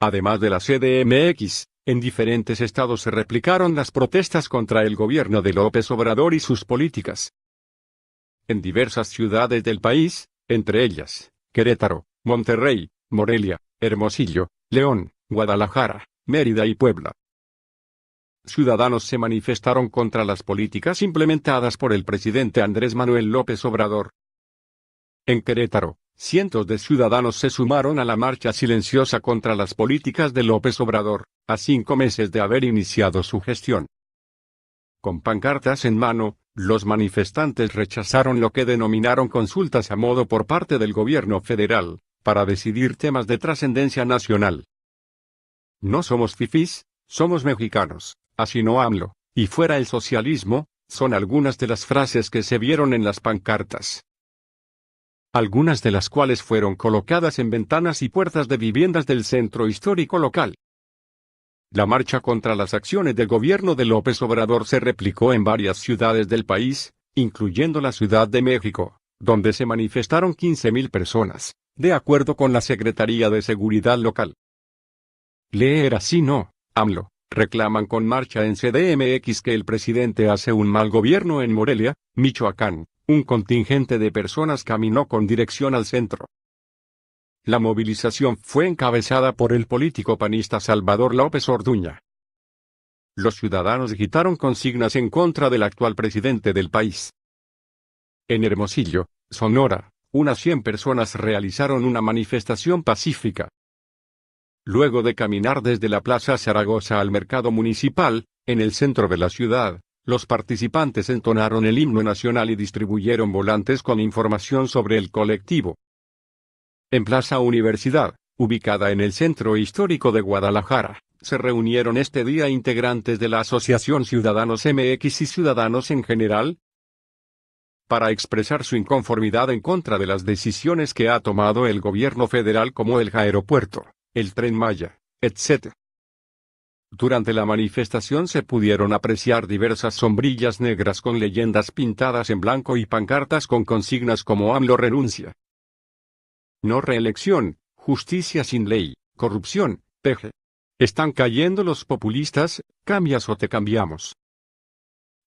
Además de la CDMX, en diferentes estados se replicaron las protestas contra el gobierno de López Obrador y sus políticas. En diversas ciudades del país, entre ellas, Querétaro, Monterrey, Morelia, Hermosillo, León, Guadalajara, Mérida y Puebla. Ciudadanos se manifestaron contra las políticas implementadas por el presidente Andrés Manuel López Obrador. En Querétaro, cientos de ciudadanos se sumaron a la marcha silenciosa contra las políticas de López Obrador, a 5 meses de haber iniciado su gestión. Con pancartas en mano, los manifestantes rechazaron lo que denominaron consultas a modo por parte del gobierno federal, para decidir temas de trascendencia nacional. No somos fifís, somos mexicanos, así no AMLO, y fuera el socialismo, son algunas de las frases que se vieron en las pancartas. Algunas de las cuales fueron colocadas en ventanas y puertas de viviendas del centro histórico local. La marcha contra las acciones del gobierno de López Obrador se replicó en varias ciudades del país, incluyendo la Ciudad de México, donde se manifestaron 15,000 personas, de acuerdo con la Secretaría de Seguridad local. Leer así no, AMLO, reclaman con marcha en CDMX que el presidente hace un mal gobierno en Morelia, Michoacán. Un contingente de personas caminó con dirección al centro. La movilización fue encabezada por el político panista Salvador López Orduña. Los ciudadanos agitaron consignas en contra del actual presidente del país. En Hermosillo, Sonora, unas 100 personas realizaron una manifestación pacífica. Luego de caminar desde la Plaza Zaragoza al mercado municipal, en el centro de la ciudad, los participantes entonaron el himno nacional y distribuyeron volantes con información sobre el colectivo. En Plaza Universidad, ubicada en el centro histórico de Guadalajara, se reunieron este día integrantes de la Asociación Ciudadanos MX y ciudadanos en general, para expresar su inconformidad en contra de las decisiones que ha tomado el gobierno federal como el aeropuerto, el Tren Maya, etc. Durante la manifestación se pudieron apreciar diversas sombrillas negras con leyendas pintadas en blanco y pancartas con consignas como AMLO renuncia, no reelección, justicia sin ley, corrupción, PG. Están cayendo los populistas, cambias o te cambiamos.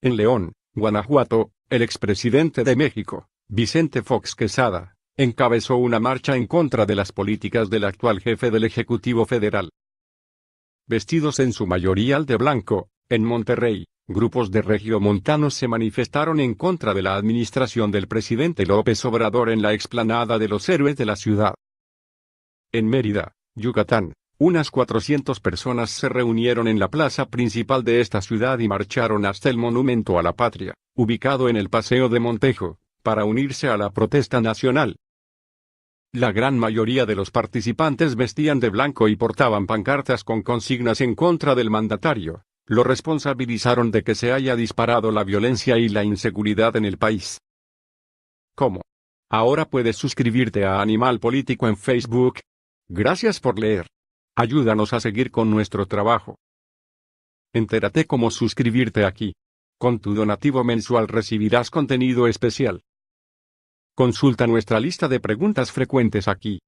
En León, Guanajuato, el expresidente de México, Vicente Fox Quesada, encabezó una marcha en contra de las políticas del actual jefe del Ejecutivo Federal. Vestidos en su mayoría de blanco, en Monterrey, grupos de regiomontanos se manifestaron en contra de la administración del presidente López Obrador en la explanada de los héroes de la ciudad. En Mérida, Yucatán, unas 400 personas se reunieron en la plaza principal de esta ciudad y marcharon hasta el Monumento a la Patria, ubicado en el Paseo de Montejo, para unirse a la protesta nacional. La gran mayoría de los participantes vestían de blanco y portaban pancartas con consignas en contra del mandatario. Lo responsabilizaron de que se haya disparado la violencia y la inseguridad en el país. ¿Cómo? Ahora puedes suscribirte a Animal Político en Facebook. Gracias por leer. Ayúdanos a seguir con nuestro trabajo. Entérate cómo suscribirte aquí. Con tu donativo mensual recibirás contenido especial. Consulta nuestra lista de preguntas frecuentes aquí.